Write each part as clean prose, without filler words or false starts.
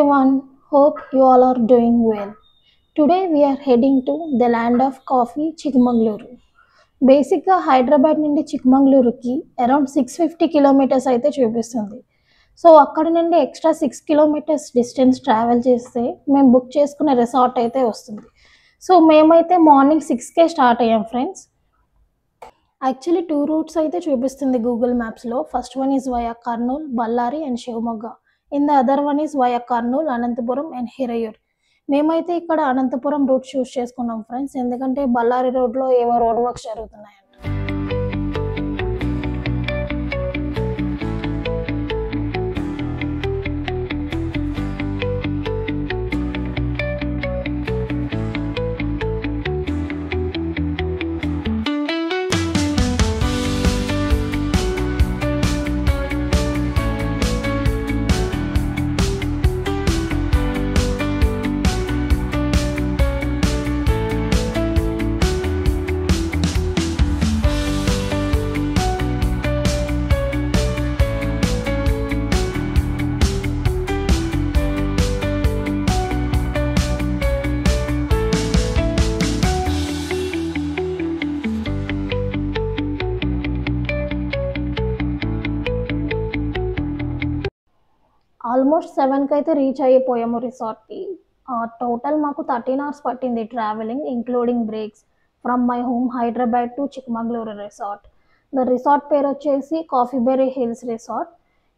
everyone, hope you all are doing well. Today we are heading to the land of coffee, Chikmagaluru. బేసిక్గా హైదరాబాద్ నుండి చిక్మంగళూరుకి around 650 kilometres అయితే చూపిస్తుంది. So అక్కడ నుండి extra 6 kilometres distance travel చేస్తే మేము బుక్ చేసుకునే రిసార్ట్ అయితే వస్తుంది. సో మేమైతే మార్నింగ్ 6కే స్టార్ట్ అయ్యాం ఫ్రెండ్స్. యాక్చువల్లీ 2 రూట్స్ అయితే చూపిస్తుంది గూగుల్ మ్యాప్స్లో. First one is via Kurnool, Ballari and Shivamogga. In the other one is via Kurnool, Anantapuram and Hiriyur. మేమైతే ఇక్కడ అనంతపురం రూట్ చూస్ చేసుకున్నాం ఫ్రెండ్స్, ఎందుకంటే బళ్ళారి రోడ్లో ఏవో రోడ్ వర్క్స్ జరుగుతున్నాయంట. ఆల్మోస్ట్ 7కి అయితే రీచ్ అయిపోయాము రిసార్ట్కి. టోటల్ మాకు 13 అవర్స్ పట్టింది travelling, including breaks, from my home Hyderabad to Chikmagalur resort. The resort పేరు వచ్చేసి కాఫీబెర్రీ హిల్స్ రిసార్ట్.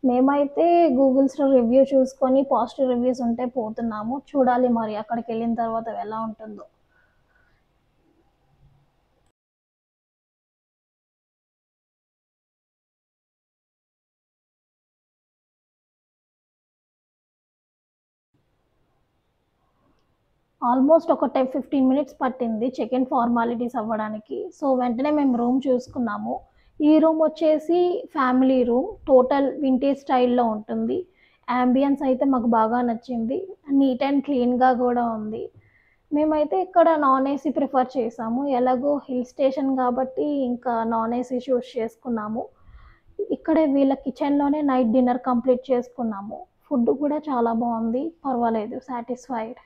మేమైతే గూగుల్స్లో రివ్యూ చూసుకొని పాజిటివ్ రివ్యూస్ ఉంటే పోతున్నాము. చూడాలి మరి అక్కడికి వెళ్ళిన తర్వాత ఎలా ఉంటుందో. ఆల్మోస్ట్ ఒక 10-15 మినిట్స్ పట్టింది చెక్ ఇన్ ఫార్మాలిటీస్ అవ్వడానికి. సో వెంటనే మేము రూమ్ చూసుకున్నాము. ఈ రూమ్ వచ్చేసి ఫ్యామిలీ రూమ్, టోటల్ వింటేజ్ స్టైల్లో ఉంటుంది. యాంబియన్స్ అయితే మాకు బాగా నచ్చింది, నీట్ అండ్ క్లీన్గా కూడా ఉంది. మేమైతే ఇక్కడ నాన్ ఏసీ ప్రిఫర్ చేసాము, ఎలాగో హిల్ స్టేషన్ కాబట్టి ఇంకా నాన్ ఏసీ చూస్ చేసుకున్నాము. ఇక్కడే వీళ్ళ కిచెన్లోనే నైట్ డిన్నర్ కంప్లీట్ చేసుకున్నాము. ఫుడ్ కూడా చాలా బాగుంది, పర్వాలేదు, సాటిస్ఫైడ్.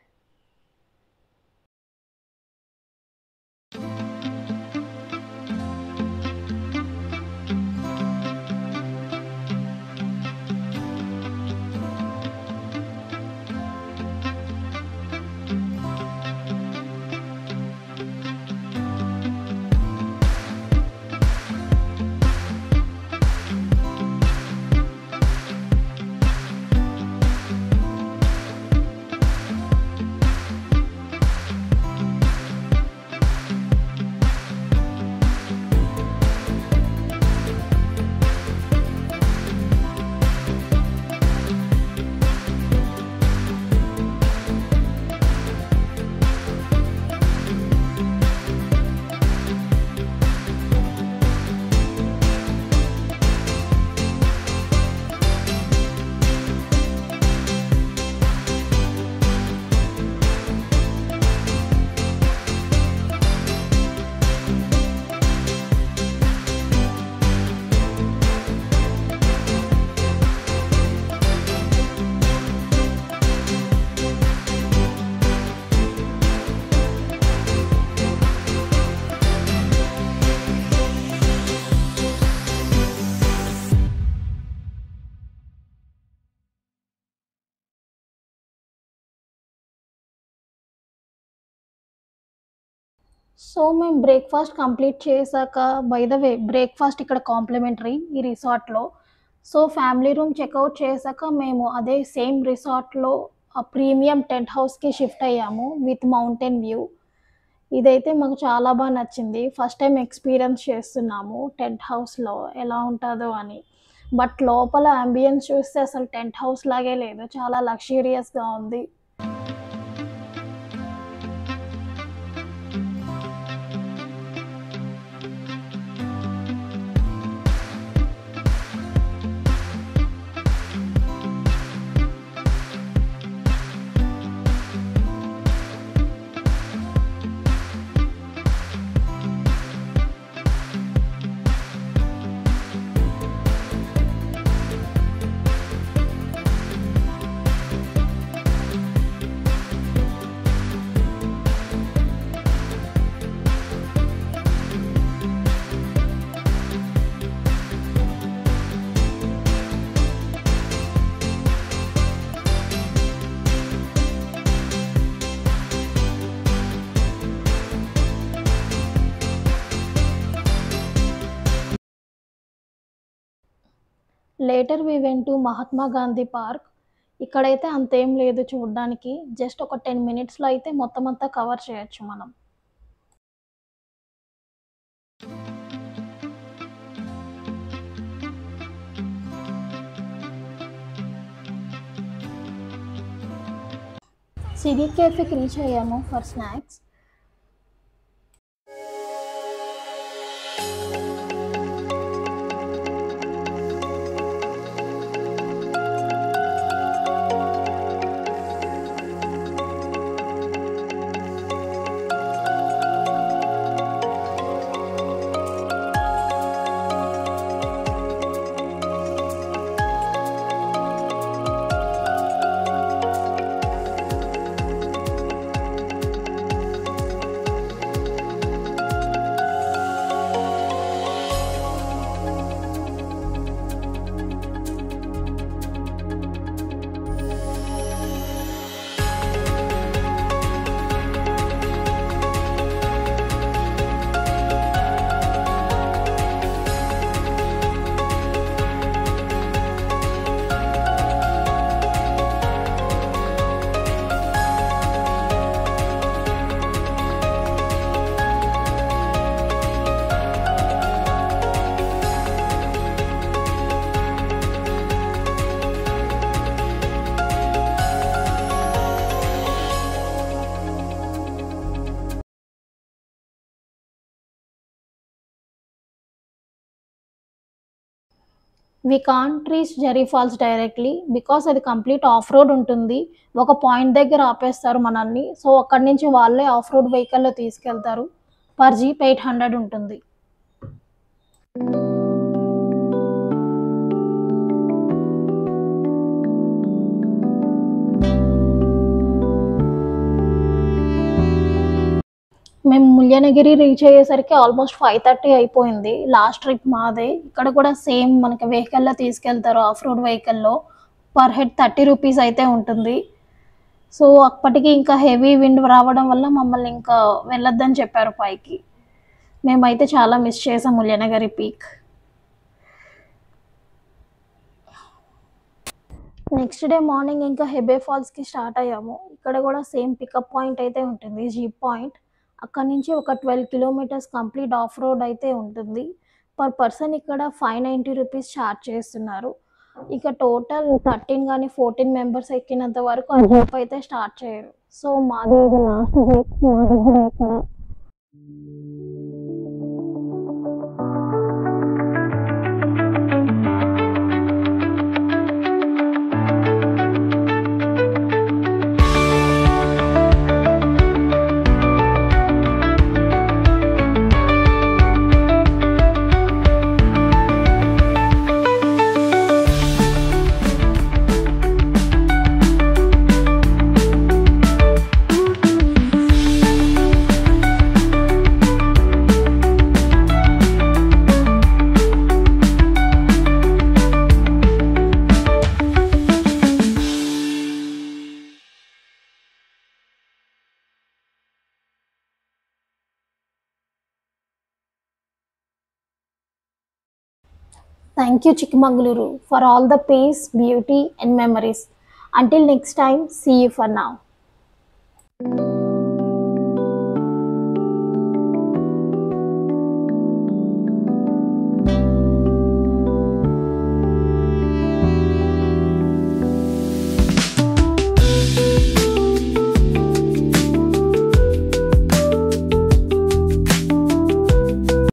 సో మేము బ్రేక్ఫాస్ట్ కంప్లీట్ చేశాక, బై ద వే బ్రేక్ఫాస్ట్ ఇక్కడ కాంప్లిమెంటరీ ఈ రిసార్ట్లో. సో ఫ్యామిలీ రూమ్ చెక్అవుట్ చేశాక మేము అదే సేమ్ రిసార్ట్లో ప్రీమియం టెంట్ హౌస్కి షిఫ్ట్ అయ్యాము విత్ మౌంటైన్ వ్యూ. ఇదైతే మాకు చాలా బాగా నచ్చింది. ఫస్ట్ టైం ఎక్స్పీరియన్స్ చేస్తున్నాము టెంట్ హౌస్లో ఎలా ఉంటుందో అని. బట్ లోపల అంబియన్స్ చూస్తే అసలు టెంట్ హౌస్ లాగే లేదు, చాలా లగ్జూరియస్గా ఉంది. Later we went to Mahatma Gandhi park. ఇక్కడైతే అంతేం లేదు చూడడానికి, జస్ట్ ఒక 10 మినిట్స్లో అయితే మొత్తం అంతా కవర్ చేయొచ్చు మనం. సిరీ కేఫేకి రీచ్ అయ్యాము for snacks. We can't reach Jhari falls directly because అది కంప్లీట్ ఆఫ్ రోడ్ ఉంటుంది. ఒక పాయింట్ దగ్గర ఆపేస్తారు మనల్ని, సో అక్కడి నుంచి వాళ్ళే ఆఫ్ రోడ్ వెహికల్లో తీసుకెళ్తారు. పర్ జీప్ 800 ఉంటుంది. మేము ముల్యనగిరి రీచ్ అయ్యేసరికి ఆల్మోస్ట్ 5:30 అయిపోయింది. లాస్ట్ ట్రిప్ మాదే. ఇక్కడ కూడా సేమ్ మనకి వెహికల్లో తీసుకెళ్తారు, ఆఫ్ రోడ్ వెహికల్లో. పర్ హెడ్ 30 రూపీస్ అయితే ఉంటుంది. సో అప్పటికి ఇంకా హెవీ విండ్ రావడం వల్ల మమ్మల్ని ఇంకా వెళ్ళొద్దని చెప్పారు పైకి. మేమైతే చాలా మిస్ చేసాం ముల్యనగిరి పీక్. నెక్స్ట్ డే మార్నింగ్ ఇంకా హెబే ఫాల్స్కి స్టార్ట్ అయ్యాము. ఇక్కడ కూడా సేమ్ పికప్ పాయింట్ అయితే ఉంటుంది, జీప్ పాయింట్. అక్కడ నుంచి ఒక 12 కిలోమీటర్స్ కంప్లీట్ ఆఫ్ రోడ్ అయితే ఉంటుంది. పర్ పర్సన్ ఇక్కడ 590 రూపీస్ ఛార్జ్ చేస్తున్నారు. ఇక టోటల్ 13 కానీ 14 మెంబర్స్ ఎక్కినంత వరకు ఆ జీప్ అయితే స్టార్ట్ చేయరు. సో మాది ఇది లాస్ట్ జీప్, మాది కూడా ఇక్కడ. Thank you, Chikmagaluru, for all the peace, beauty, and memories. Until next time, see you for now.